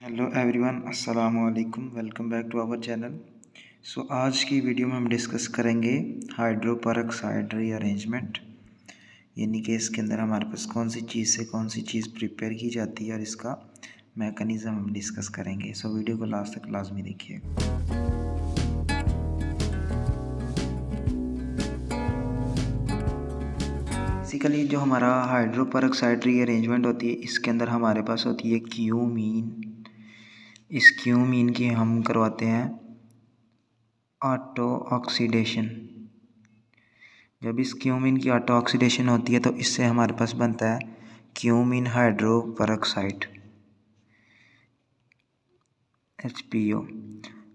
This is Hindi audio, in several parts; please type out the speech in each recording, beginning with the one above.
हेलो एवरीवन, अस्सलाम वालेकुम। Welcome back to our channel. आज की वीडियो में हम डिस्कस करेंगे हाइड्रोपरऑक्साइड रीअरेंजमेंट, यानी कि इसके अंदर हमारे पास कौन सी चीज़ से कौन सी चीज़ प्रिपेयर की जाती है और इसका मैकेनिज़्म हम डिस्कस करेंगे। वीडियो को लास्ट तक लाजमी देखिएगा। बेसिकली जो हमारा हाइड्रोपरऑक्साइड रीअरेंजमेंट होती है, इसके अंदर हमारे पास होती है क्यूमीन। इस क्यूमीन की हम करवाते हैं ऑटो ऑक्सीडेशन। जब इस क्यूमीन की ऑटो ऑक्सीडेशन होती है तो इससे हमारे पास बनता है क्यूमीन हाइड्रोपरऑक्साइड HPO।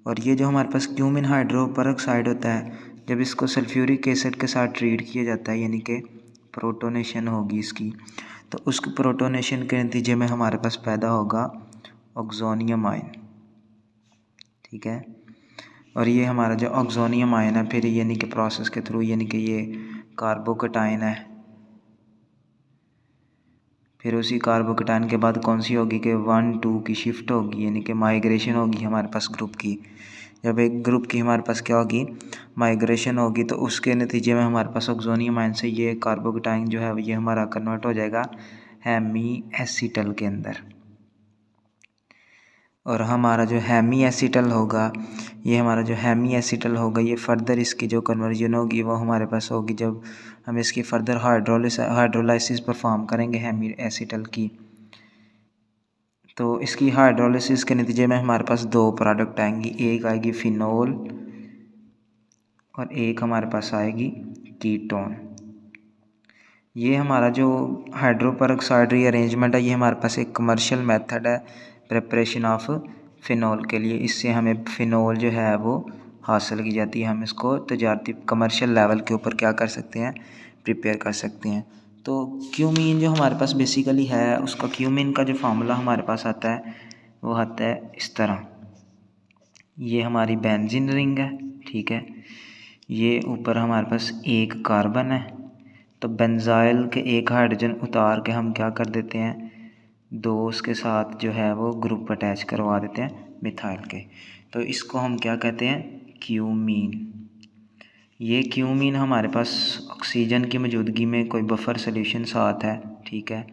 और ये जो हमारे पास क्यूमीन हाइड्रोपरऑक्साइड होता है, जब इसको सल्फ्यूरिक एसिड के साथ ट्रीट किया जाता है, यानी कि प्रोटोनेशन होगी इसकी, तो उस प्रोटोनेशन के नतीजे में हमारे पास पैदा होगा ऑक्सोनियम आयन। ठीक है। और ये हमारा जो ऑक्सोनियम आयन है, फिर यानी कि प्रोसेस के थ्रू, यानी कि ये कार्बोकटायन है, फिर उसी कार्बोकटायन के बाद कौन सी होगी कि 1 2 की शिफ्ट होगी, यानी कि माइग्रेशन होगी हमारे पास ग्रुप की। जब एक ग्रुप की हमारे पास क्या होगी, माइग्रेशन होगी, तो उसके नतीजे में हमारे पास ऑक्सोनियम आयन से ये कार्बोकटायन जो है ये हमारा कन्वर्ट हो जाएगा हेमी एसिटल के अंदर। और हमारा जो हेमी एसिटल होगा, ये फर्दर इसकी जो कन्वर्जन होगी वो हमारे पास होगी जब हम इसकी फर्दर हाइड्रोलाइसिस परफॉर्म करेंगे हेमी एसिटल की। तो इसकी हाइड्रोलाइसिस के नतीजे में हमारे पास दो प्रोडक्ट आएंगी, एक आएगी फिनोल और एक हमारे पास आएगी कीटोन। ये हमारा जो हाइड्रोपरऑक्साइड रीअरेंजमेंट है, ये हमारे पास एक कमर्शियल मेथड है प्रिपरेशन ऑफ फिनोल के लिए। इससे हमें फिनोल जो है वो हासिल की जाती है। हम इसको तजारती कमर्शियल लेवल के ऊपर क्या कर सकते हैं, प्रिपेयर कर सकते हैं। तो क्यूमीन जो हमारे पास बेसिकली है, उसका क्यूमीन का जो फार्मूला हमारे पास आता है वो आता है इस तरह। ये हमारी बेंजीन रिंग है, ठीक है। ये ऊपर हमारे पास एक कार्बन है, तो बेंजाइल के एक हाइड्रोजन उतार के हम क्या कर देते हैं, दो उसके साथ जो है वो ग्रुप अटैच करवा देते हैं मिथाइल के। तो इसको हम क्या कहते हैं, क्यूमीन। ये क्यूमीन हमारे पास ऑक्सीजन की मौजूदगी में कोई बफर सॉल्यूशन साथ है, ठीक है,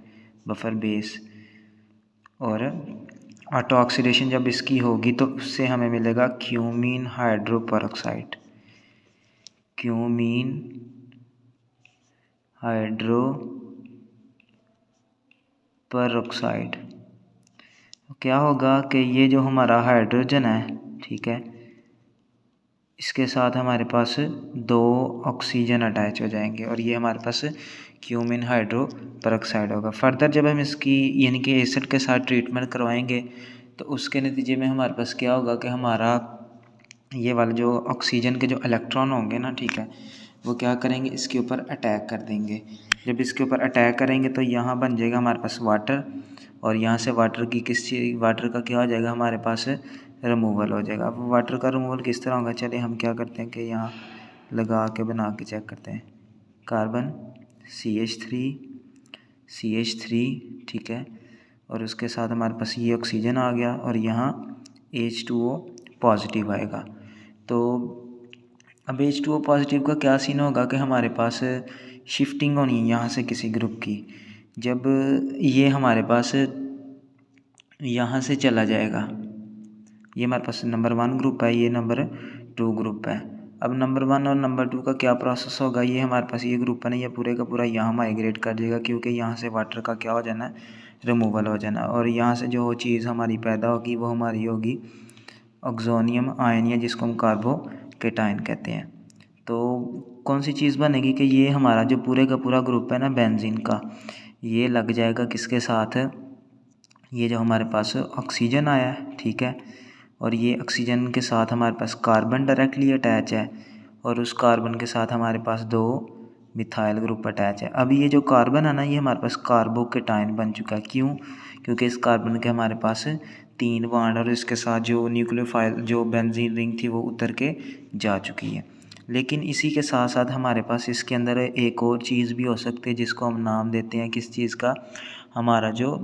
बफर बेस। और ऑटो ऑक्सीडेशन जब इसकी होगी तो उससे हमें मिलेगा क्यूमीन हाइड्रोपरऑक्साइड। क्यूमीन हाइड्रोपरऑक्साइड क्या होगा कि ये जो हमारा हाइड्रोजन है, ठीक है, इसके साथ हमारे पास दो ऑक्सीजन अटैच हो जाएंगे और ये हमारे पास क्यूमीन हाइड्रोपरऑक्साइड होगा। फर्दर जब हम इसकी यानी कि एसिड के साथ ट्रीटमेंट करवाएंगे तो उसके नतीजे में हमारे पास क्या होगा कि हमारा ये वाले जो ऑक्सीजन के जो इलेक्ट्रॉन होंगे ना, ठीक है, वो क्या करेंगे, इसके ऊपर अटैक कर देंगे। जब इसके ऊपर अटैक करेंगे तो यहाँ बन जाएगा हमारे पास वाटर, और यहाँ से वाटर का क्या हो जाएगा, हमारे पास रिमूवल हो जाएगा। अब वाटर का रिमूवल किस तरह होगा, चलिए हम क्या करते हैं कि यहाँ लगा के बना के चेक करते हैं। कार्बन CH3, ठीक है, और उसके साथ हमारे पास ये ऑक्सीजन आ गया और यहाँ H2O पॉजिटिव आएगा। तो अब H2O पॉजिटिव का क्या सीन होगा कि हमारे पास शिफ्टिंग होनी है यहाँ से किसी ग्रुप की। जब ये हमारे पास यहाँ से चला जाएगा, ये हमारे पास नंबर 1 ग्रुप है, ये नंबर 2 ग्रुप है। अब नंबर 1 और नंबर 2 का क्या प्रोसेस होगा, ये हमारे पास ये ग्रुप है ना, ये पूरे का पूरा यहाँ माइग्रेट कर जाएगा, क्योंकि यहाँ से वाटर का क्या हो जाना है, रिमूवल हो जाना। और यहाँ से जो चीज़ हमारी पैदा होगी वो हमारी होगी ऑक्सोनियम आयन, या जिसको हम कार्बोकेटायन कहते हैं। तो कौन सी चीज़ बनेगी कि ये हमारा जो पूरे का पूरा ग्रुप है ना बेंजीन का, ये लग जाएगा किसके साथ, ये जो हमारे पास ऑक्सीजन आया है, ठीक है, और ये ऑक्सीजन के साथ हमारे पास कार्बन डायरेक्टली अटैच है, और उस कार्बन के साथ हमारे पास दो मिथाइल ग्रुप अटैच है। अब ये जो कार्बन है ना, ये हमारे पास कार्बोकेटायन बन चुका है। क्यों, क्योंकि इस कार्बन के हमारे पास 3 बॉन्ड और इसके साथ जो न्यूक्लियोफाइल जो बेंजीन रिंग थी वो उतर के जा चुकी है। लेकिन इसी के साथ साथ हमारे पास इसके अंदर एक और चीज़ भी हो सकती है, जिसको हम नाम देते हैं किस चीज़ का, हमारा जो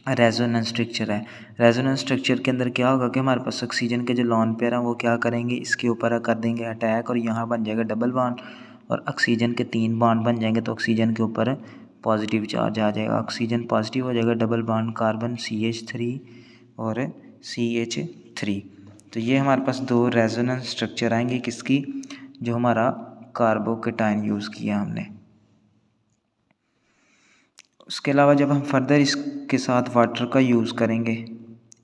रेजोनेंस स्ट्रक्चर है। रेजोनेंस स्ट्रक्चर के अंदर क्या होगा कि हमारे पास ऑक्सीजन के जो लोन पेयर हैं वो क्या करेंगे, इसके ऊपर कर देंगे अटैक और यहाँ बन जाएगा डबल बॉन्ड और ऑक्सीजन के 3 बॉन्ड बन जाएंगे। तो ऑक्सीजन के ऊपर पॉजिटिव चार्ज आ जाएगा, ऑक्सीजन पॉजिटिव हो जाएगा, डबल बॉन्ड कार्बन CH3 और CH3। तो ये हमारे पास 2 रेजोनेंस स्ट्रक्चर आएंगे किसकी, जो हमारा कार्बोकेटाइन यूज़ किया हमने। उसके अलावा जब हम फर्दर इसके साथ वाटर का यूज़ करेंगे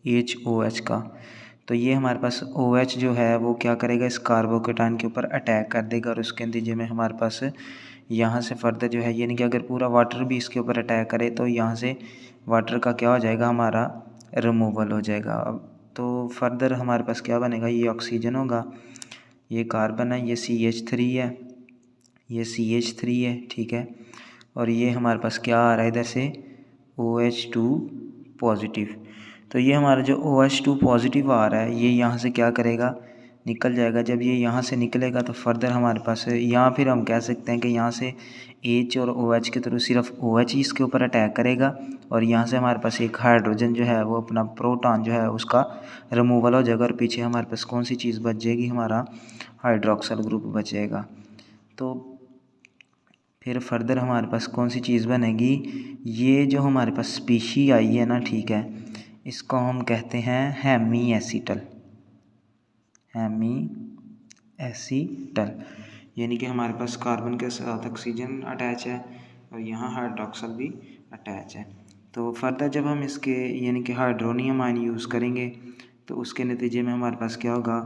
HOH का, तो ये हमारे पास OH जो है वो क्या करेगा, इस कार्बोकेटाइन के ऊपर अटैक कर देगा और उसके नतीजे में हमारे पास यहाँ से फर्दर जो है, यानी कि अगर पूरा वाटर भी इसके ऊपर अटैक करे तो यहाँ से वाटर का क्या हो जाएगा, हमारा रिमूवल हो जाएगा। अब तो फर्दर हमारे पास क्या बनेगा, ये ऑक्सीजन होगा, ये कार्बन है, ये CH3 है, ये CH3 है, ठीक है। और ये हमारे पास क्या आ रहा है इधर से OH2 पॉजिटिव। तो ये हमारा जो OH2 पॉजिटिव आ रहा है ये यहाँ से क्या करेगा, निकल जाएगा। जब ये यहाँ से निकलेगा तो फर्दर हमारे पास यहाँ फिर हम कह सकते हैं कि यहाँ से H और OH के थ्रू सिर्फ OH ही इसके ऊपर अटैक करेगा और यहाँ से हमारे पास एक हाइड्रोजन जो है वो अपना प्रोटॉन जो है उसका रिमूवल हो जाएगा और पीछे हमारे पास कौन सी चीज़ बच जाएगी, हमारा हाइड्रोक्सल ग्रुप बचेगा। तो फिर फर्दर हमारे पास कौन सी चीज़ बनेगी, ये जो हमारे पास स्पीशी आई है ना, ठीक है, इसको हम कहते हैं हेमी एसीटल, यानी कि हमारे पास कार्बन के साथ ऑक्सीजन अटैच है और यहाँ हाइड्रोक्सल भी अटैच है। तो फर्दर जब हम इसके यानी कि हाइड्रोनियम आयन यूज़ करेंगे तो उसके नतीजे में हमारे पास क्या होगा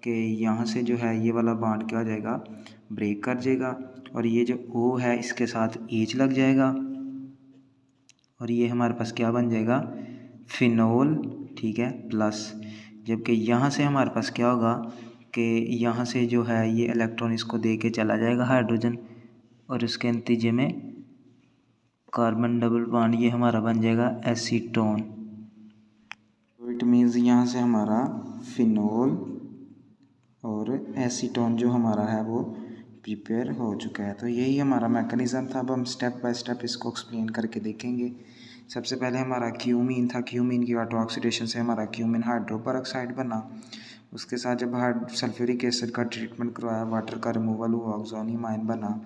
कि यहाँ से जो है ये वाला बॉन्ड क्या हो जाएगा, ब्रेक कर जाएगा और ये जो O है इसके साथ H लग जाएगा और ये हमारे पास क्या बन जाएगा, फिनोल, ठीक है, प्लस। जबकि यहाँ से हमारे पास क्या होगा कि यहाँ से जो है ये इलेक्ट्रॉन इसको दे के चला जाएगा हाइड्रोजन और उसके नतीजे में कार्बन डबल बॉन्ड ये हमारा बन जाएगा एसीटोन। तो इट मीन्स यहाँ से हमारा फिनोल और एसीटोन जो हमारा है वो प्रिपेयर हो चुका है। तो यही हमारा मैकेनिज़्म था। अब हम स्टेप बाय स्टेप इसको एक्सप्लेन करके देखेंगे। सबसे पहले हमारा क्यूमीन था, क्यूमीन की ऑटो ऑक्सीडेशन से हमारा क्यूमीन हाइड्रोपेरोक्साइड बना। उसके साथ जब सल्फ्यूरिक एसिड का ट्रीटमेंट करवाया, वाटर का रिमूवल हुआ, ऑक्सोनियम आयन बना।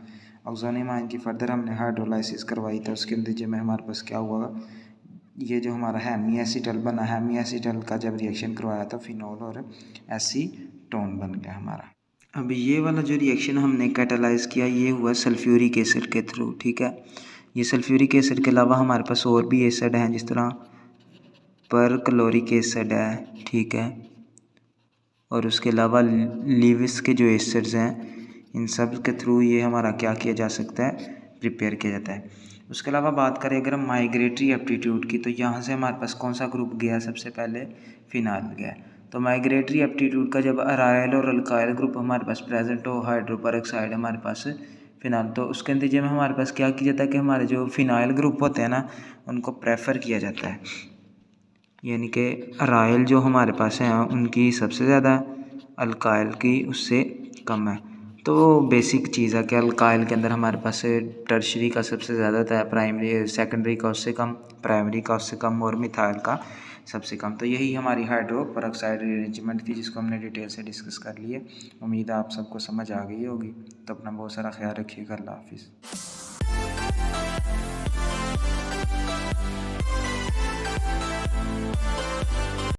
ऑक्सोनियम आयन की फर्दर हमने हाइड्रोलाइसिस करवाई था, उसके नतीजे में हमारे पास क्या हुआ, ये जो हमारा हेमी एसीटल बना। हेमी एसीटल का जब रिएक्शन करवाया था फिनोल और एसीटोन बन गया हमारा। अब ये वाला जो रिएक्शन हमने कैटालाइज किया ये हुआ सल्फ्यूरिक एसिड के थ्रू, ठीक है। ये सल्फ्यूरिक एसिड के अलावा हमारे पास और भी एसिड हैं, जिस तरह परक्लोरिक एसिड है, ठीक है, और उसके अलावा लीविस के जो एसिड्स हैं इन सब के थ्रू ये हमारा क्या किया जा सकता है, प्रिपेयर किया जाता है। उसके अलावा बात करें अगर हम माइग्रेटरी एप्टीट्यूड की, तो यहाँ से हमारे पास कौन सा ग्रुप गया, सबसे पहले फिनाइल गया। तो माइग्रेटरी एप्टीट्यूड का जब अराइल और अल्काइल ग्रुप हमारे पास प्रेजेंट हो, हाइड्रोपेरोक्साइड हमारे पास फिनाइल, तो उसके नतीजे में हमारे पास क्या किया जाता है कि हमारे जो फिनाइल ग्रुप होते हैं ना उनको प्रेफर किया जाता है, यानी कि अराइल जो हमारे पास हैं उनकी सबसे ज़्यादा, अल्काइल की उससे कम है। तो बेसिक चीज़ है कि अल्काइल के अंदर हमारे पास टर्शरी का सबसे ज़्यादा होता है, प्राइमरी सेकेंडरी का उससे कम, प्राइमरी का उससे कम और मिथाइल का सबसे कम। तो यही हमारी हाइड्रोपेरोक्साइड अरेंजमेंट थी जिसको हमने डिटेल से डिस्कस कर लिए। उम्मीद है आप सबको समझ आ गई होगी। तो अपना बहुत सारा ख्याल रखिएगा। अल्लाह हाफिज़।